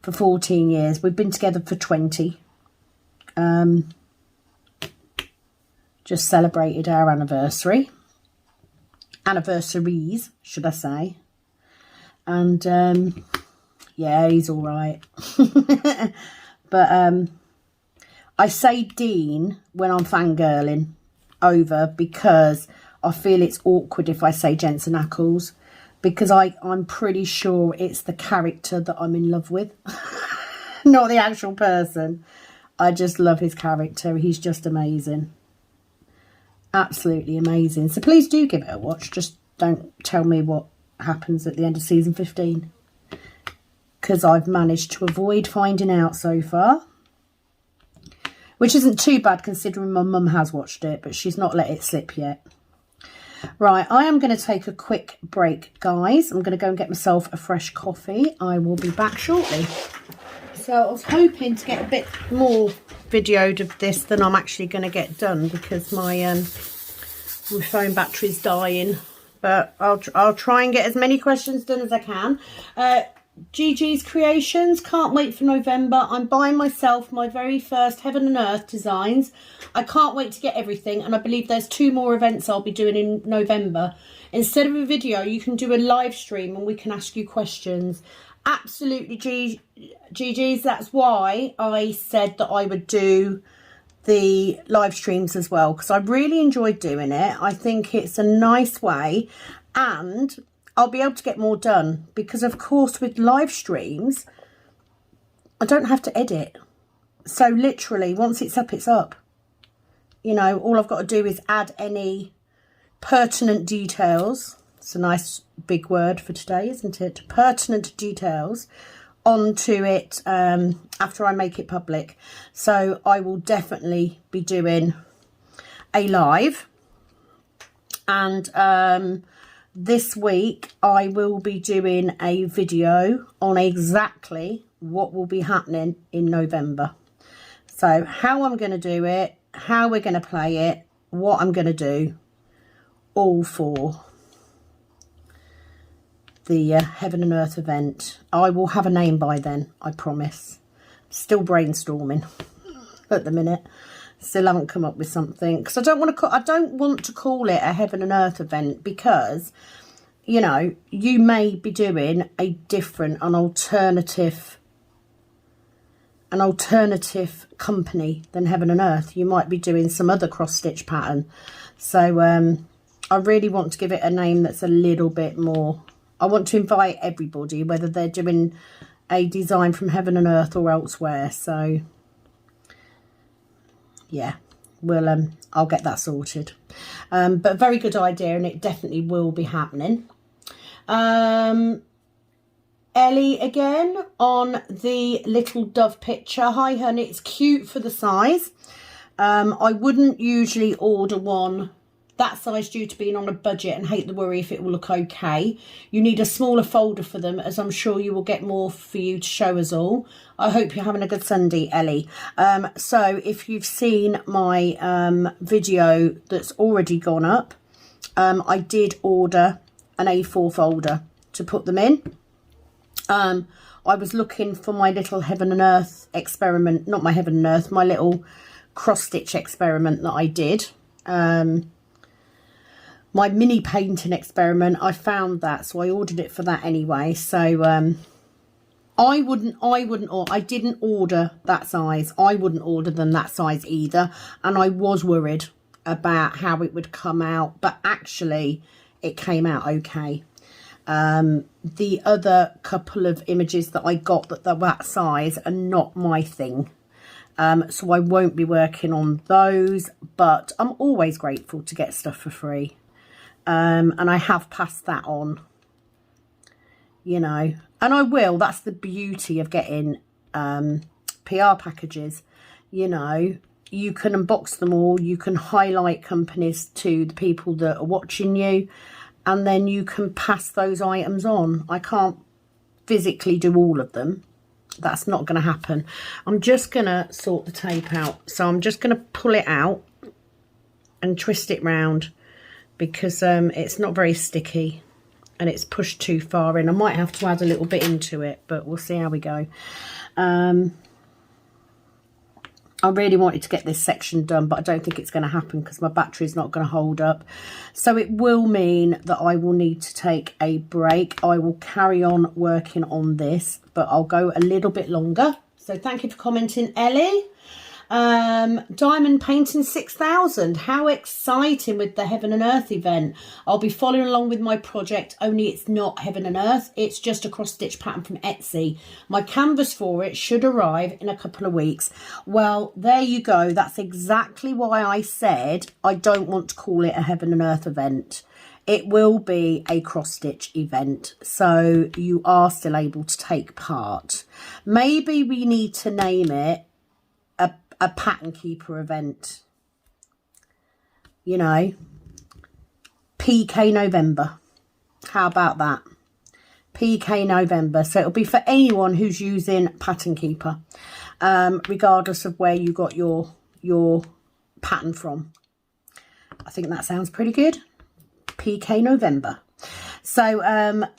Speaker 1: for 14 years. We've been together for 20. Just celebrated our anniversary. Anniversaries, should I say. And yeah, he's all right. But I say Dean when I'm fangirling over, because I feel it's awkward if I say Jensen Ackles, because I'm pretty sure it's the character that I'm in love with, not the actual person. I just love his character. He's just amazing. Absolutely amazing. So please do give it a watch. Just don't tell me what happens at the end of season 15, because I've managed to avoid finding out so far, which isn't too bad considering my mum has watched it, but she's not let it slip yet. Right, I am going to take a quick break, guys. I'm going to go and get myself a fresh coffee. I will be back shortly. So I was hoping to get a bit more videoed of this than I'm actually going to get done, because my phone battery's dying. But I'll try and get as many questions done as I can. Gigi's Creations, can't wait for November. I'm buying myself my very first Heaven and Earth designs. I can't wait to get everything, and I believe there's 2 more events I'll be doing in November. Instead of a video, you can do a live stream and we can ask you questions. Absolutely, Gigi's. That's why I said that I would do the live streams as well, because I really enjoyed doing it. I think it's a nice way, and I'll be able to get more done, because of course with live streams I don't have to edit. So literally once it's up, it's up. You know, all I've got to do is add any pertinent details. It's a nice big word for today, isn't it? Pertinent details onto it after I make it public. So I will definitely be doing a live, and this week I will be doing a video on exactly what will be happening in November. So how I'm going to do it, how we're going to play it, what I'm going to do, all for the Heaven and Earth event. I will have a name by then, I promise. Still brainstorming at the minute. Still haven't come up with something, because I don't want to call it a Heaven and Earth event, because, you know, you may be doing a different, an alternative company than Heaven and Earth. You might be doing some other cross stitch pattern. So I really want to give it a name that's a little bit more. I want to invite everybody, whether they're doing a design from Heaven and Earth or elsewhere. So yeah, I'll get that sorted. But a very good idea, and it definitely will be happening. Ellie again on the little dove picture. Hi honey, it's cute for the size. I wouldn't usually order one that size due to being on a budget, and hate the worry if it will look okay. You need a smaller folder for them, as I'm sure you will get more for you to show us all. I hope you're having a good Sunday, Ellie. So if you've seen my video that's already gone up, I did order an A4 folder to put them in. I was looking for my little Heaven and Earth experiment, not my Heaven and Earth, my little cross stitch experiment that I did. My mini painting experiment, I found that, so I ordered it for that anyway. So I didn't order that size. I wouldn't order them that size either, and I was worried about how it would come out, but actually it came out okay. The other couple of images that I got that were that size are not my thing. So I won't be working on those, but I'm always grateful to get stuff for free. And I have passed that on, you know, and I will. That's the beauty of getting PR packages. You know, you can unbox them all, you can highlight companies to the people that are watching you, and then you can pass those items on. I can't physically do all of them. That's not going to happen. I'm just going to sort the tape out. So I'm just going to pull it out and twist it round, because it's not very sticky and it's pushed too far in. I might have to add a little bit into it, but we'll see how we go. I really wanted to get this section done, but I don't think it's going to happen because my battery is not going to hold up. So it will mean that I will need to take a break. I will carry on working on this, but I'll go a little bit longer. So thank you for commenting, Ellie. Diamond Painting 6000, how exciting with the Heaven and Earth event. I'll be following along with my project, only it's not Heaven and Earth, it's just a cross stitch pattern from Etsy. My canvas for it should arrive in a couple of weeks. Well, there you go. That's exactly why I said I don't want to call it a Heaven and Earth event. It will be a cross stitch event, so you are still able to take part. Maybe we need to name it a pattern keeper event, you know, PK November. How about that? PK November. So it'll be for anyone who's using pattern keeper, regardless of where you got your pattern from. I think that sounds pretty good. PK November. So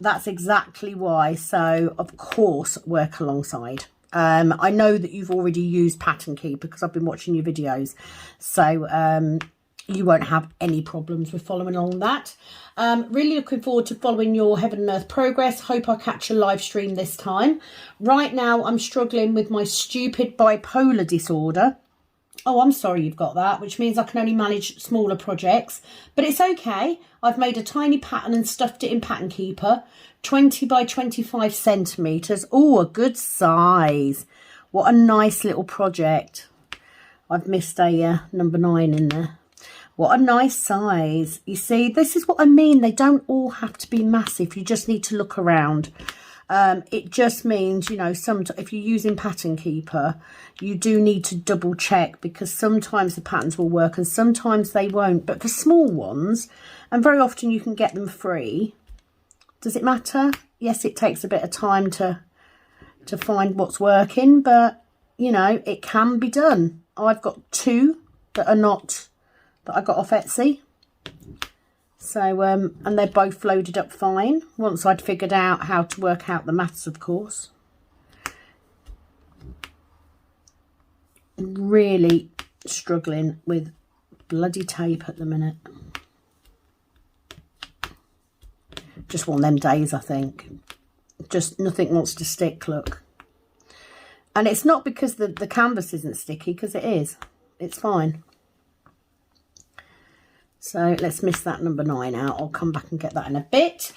Speaker 1: that's exactly why. So of course work alongside. I know that you've already used Pattern Keeper because I've been watching your videos, so you won't have any problems with following along that. Really looking forward to following your Heaven and Earth progress. Hope I catch a live stream this time. Right now I'm struggling with my stupid bipolar disorder. Oh, I'm sorry you've got that, which means I can only manage smaller projects, but it's okay. I've made a tiny pattern and stuffed it in Pattern Keeper, 20 by 25 centimetres. Oh, a good size. What a nice little project. I've missed a number 9 in there. What a nice size. You see, this is what I mean. They don't all have to be massive. You just need to look around. It just means, you know, if you're using Pattern Keeper, you do need to double check, because sometimes the patterns will work and sometimes they won't. But for small ones, and very often you can get them free. Does it matter? Yes, it takes a bit of time to find what's working, but you know, it can be done. I've got 2 that are not, that I got off Etsy. So, and they're both loaded up fine, once I'd figured out how to work out the maths, of course. Really struggling with bloody tape at the minute. Just one of them days, I think. Just nothing wants to stick, look. And it's not because the canvas isn't sticky, because it is. It's fine. So let's miss that number 9 out. I'll come back and get that in a bit.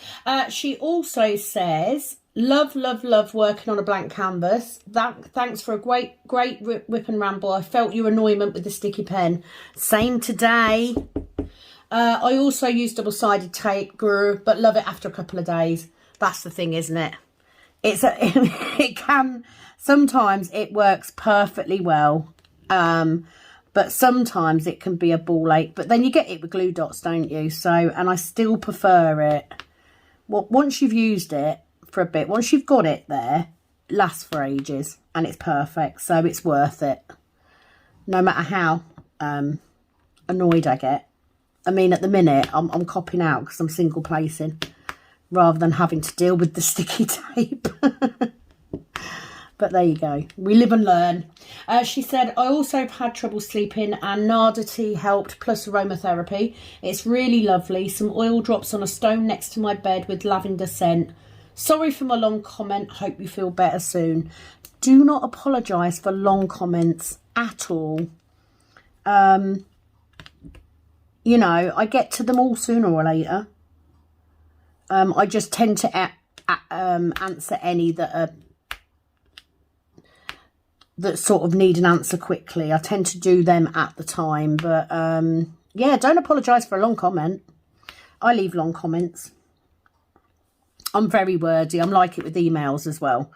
Speaker 1: She also says, love, love, love working on a blank canvas. Thanks for a great whip and ramble. I felt your annoyment with the sticky pen. Same today. I also use double-sided tape, but love it after a couple of days. That's the thing, isn't it? It can, sometimes it works perfectly well. But sometimes it can be a ball ache. But then you get it with glue dots, don't you? So, and I still prefer it. Well, once you've used it for a bit, once you've got it there, it lasts for ages. And it's perfect. So it's worth it. No matter how annoyed I get. I mean, at the minute, I'm copping out because I'm single placing. Rather than having to deal with the sticky tape. But there you go. We live and learn. She said, I also have had trouble sleeping and Nada tea helped, plus aromatherapy. It's really lovely. Some oil drops on a stone next to my bed with lavender scent. Sorry for my long comment. Hope you feel better soon. Do not apologise for long comments at all. You know, I get to them all sooner or later. I just tend to answer any that are that sort of need an answer quickly. I tend to do them at the time. But yeah, don't apologise for a long comment. I leave long comments. I'm very wordy. I'm like it with emails as well.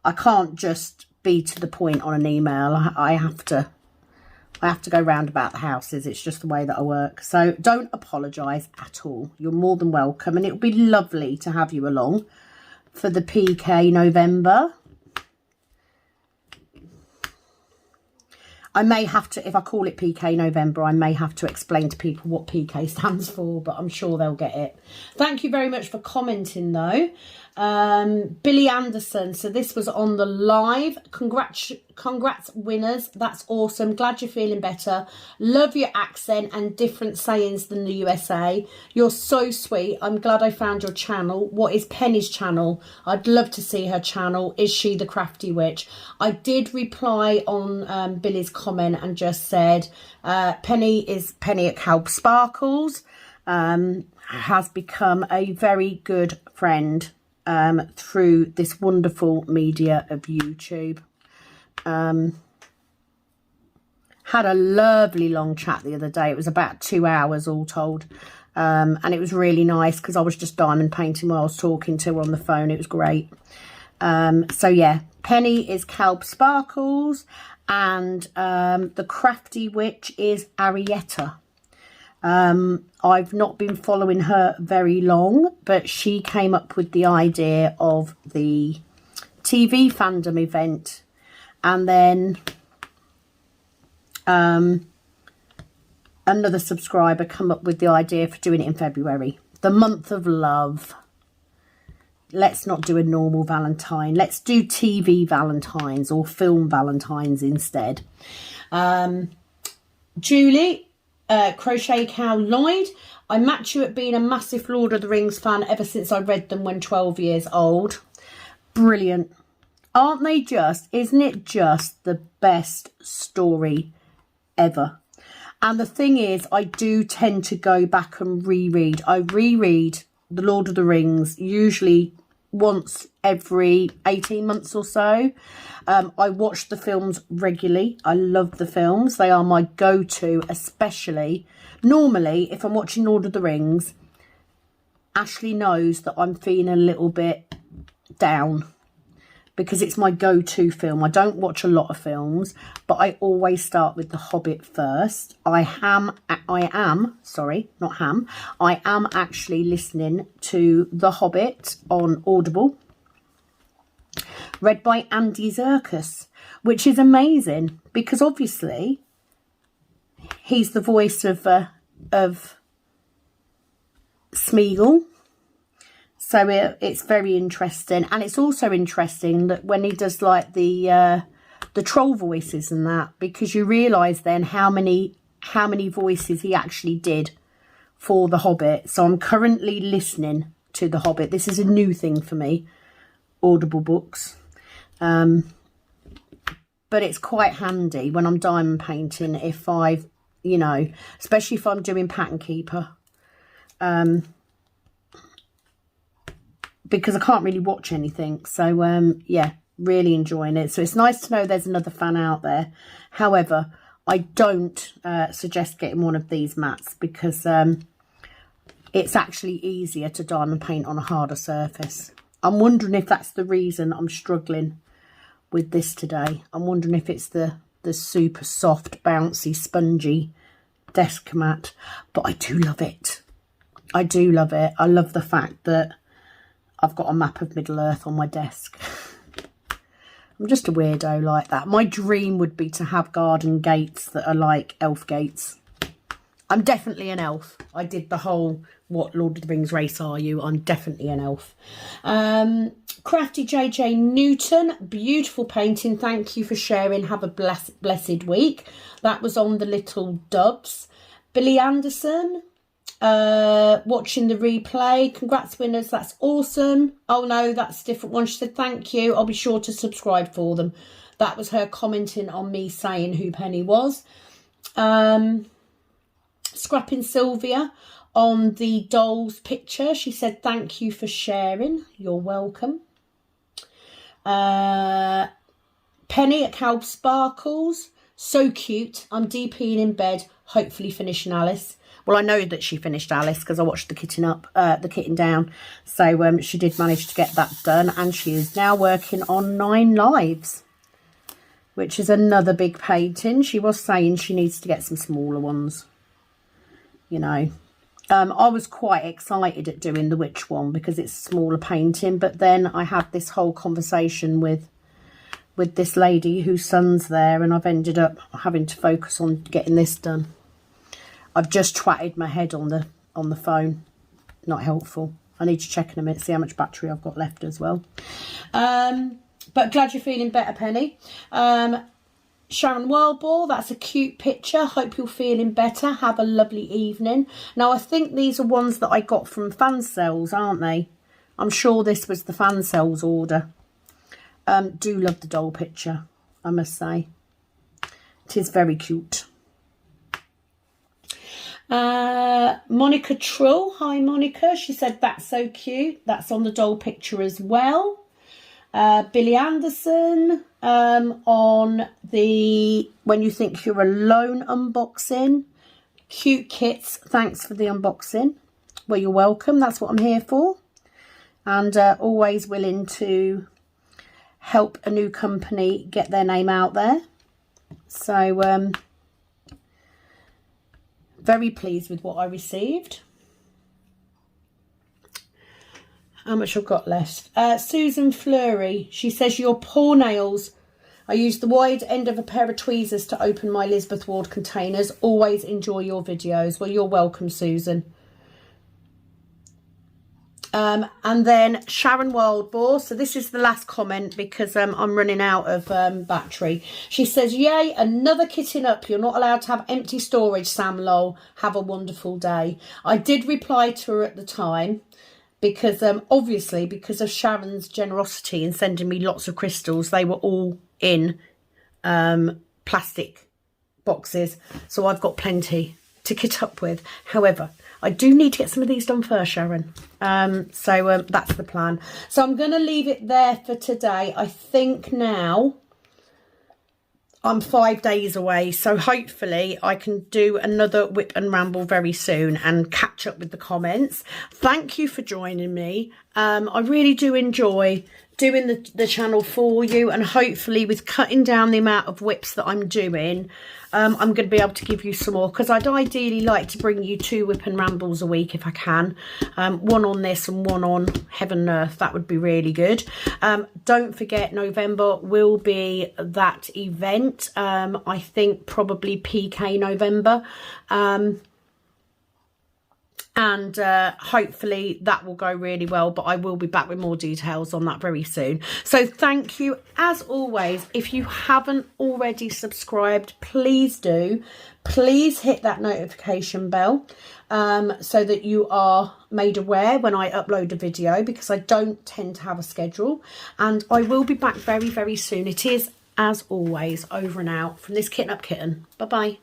Speaker 1: I can't just be to the point on an email. I have to go round about the houses. It's just the way that I work. So don't apologise at all. You're more than welcome. And it would be lovely to have you along for the PK November. I may have to, if I call it PK November, I may have to explain to people what PK stands for, but I'm sure they'll get it. Thank you very much for commenting, though. Billy Anderson, so this was on the live. Congrats winners, that's awesome. Glad you're feeling better. Love your accent and different sayings than the USA. You're so sweet. I'm glad I found your channel. What is Penny's channel? I'd love to see her channel. Is she the crafty witch? I did reply on Billy's comment and just said Penny is Penny at Calb Sparkles. Has become a very good friend through this wonderful media of YouTube. Had a lovely long chat the other day. It was about 2 hours all told. And it was really nice because I was just diamond painting while I was talking to her on the phone. It was great. So yeah, Penny is Calb Sparkles and the crafty witch is Arietta. I've not been following her very long, but she came up with the idea of the TV fandom event, and then another subscriber come up with the idea for doing it in February, the month of love. Let's not do a normal Valentine. Let's do TV Valentines or film Valentines instead. Julie, Crochet Cow Lloyd, I match you at being a massive Lord of the Rings fan ever since I read them when 12 years old. Brilliant. Aren't they just? Isn't it just the best story ever? And the thing is, I do tend to go back and reread. I reread The Lord of the Rings usually once every 18 months or so. I watch the films regularly. I love the films. They are my go-to, especially normally if I'm watching Lord of the Rings. Ashley knows that I'm feeling a little bit down because it's my go-to film. I don't watch a lot of films, but I always start with The Hobbit first. I am actually listening to The Hobbit on Audible, read by Andy Serkis, which is amazing because obviously he's the voice of Smeagol. So it's very interesting. And it's also interesting that when he does like the troll voices and that, because you realise then how many voices he actually did for The Hobbit. So I'm currently listening to The Hobbit. This is a new thing for me, Audible books. But it's quite handy when I'm diamond painting if I've, you know, especially if I'm doing Pattern Keeper. Because I can't really watch anything. So, yeah, really enjoying it. So it's nice to know there's another fan out there. However, I don't suggest getting one of these mats because it's actually easier to diamond paint on a harder surface. I'm wondering if that's the reason I'm struggling with this today. I'm wondering if it's the super soft, bouncy, spongy desk mat. But I do love it. I do love it. I love the fact that I've got a map of Middle Earth on my desk. I'm just a weirdo like that. My dream would be to have garden gates that are like elf gates. I'm definitely an elf. I did the whole, what Lord of the Rings race are you? I'm definitely an elf. Crafty JJ Newton, beautiful painting. Thank you for sharing. Have a blessed week. That was on the Little Dubs. Billy Anderson, watching the replay. Congrats winners, that's awesome. Oh no, that's a different one. She said thank you, I'll be sure to subscribe for them. That was her commenting on me saying who Penny was. Scrapping Sylvia on the dolls picture, she said thank you for sharing. You're welcome. Penny at Calb Sparkles. So cute. I'm DPing in bed, hopefully finishing Alice. Well, I know that she finished Alice because I watched the kitten down. So she did manage to get that done, and she is now working on 9 Lives, which is another big painting. She was saying she needs to get some smaller ones, you know. I was quite excited at doing the witch one because it's a smaller painting, but then I had this whole conversation with this lady whose son's there, and I've ended up having to focus on getting this done. I've just twatted my head on the phone. Not helpful. I need to check in a minute, see how much battery I've got left as well. But glad you're feeling better, Penny. Sharon Wildball, that's a cute picture. Hope you're feeling better. Have a lovely evening. Now, I think these are ones that I got from fan sales, aren't they? I'm sure this was the fan sales order. Do love the doll picture, I must say. It is very cute. Monica Trull, hi Monica, she said that's so cute. That's on the doll picture as well. Billy Anderson on the When You Think You're Alone unboxing. Cute kits, thanks for the unboxing. Well, you're welcome, that's what I'm here for. And always willing to help a new company get their name out there. So very pleased with what I received. How much I've got left. Susan Fleury, she says, your paw nails. I use the wide end of a pair of tweezers to open my Elizabeth Ward containers. Always enjoy your videos. Well, you're welcome, Susan. And then Sharon Wildboar. So this is the last comment because I'm running out of battery. She says, yay, another kitten up. You're not allowed to have empty storage, Sam lol. Have a wonderful day. I did reply to her at the time because obviously because of Sharon's generosity in sending me lots of crystals, they were all in plastic boxes. So I've got plenty to kit up with. However, I do need to get some of these done first, Sharon. So that's the plan. So I'm going to leave it there for today. I think now I'm 5 days away. So hopefully I can do another whip and ramble very soon and catch up with the comments. Thank you for joining me. I really do enjoy doing the channel for you, and hopefully with cutting down the amount of whips that I'm doing, I'm going to be able to give you some more, because I'd ideally like to bring you 2 whip and rambles a week if I can. One on this and one on Heaven and Earth. That would be really good. Don't forget, November will be that event. I think probably PK November. And hopefully that will go really well, but I will be back with more details on that very soon. So thank you as always. If you haven't already subscribed, please do. Please hit that notification bell so that you are made aware when I upload a video, because I don't tend to have a schedule. And I will be back very, very soon. It is, as always, over and out from this Kitten Up Kitten. Bye bye.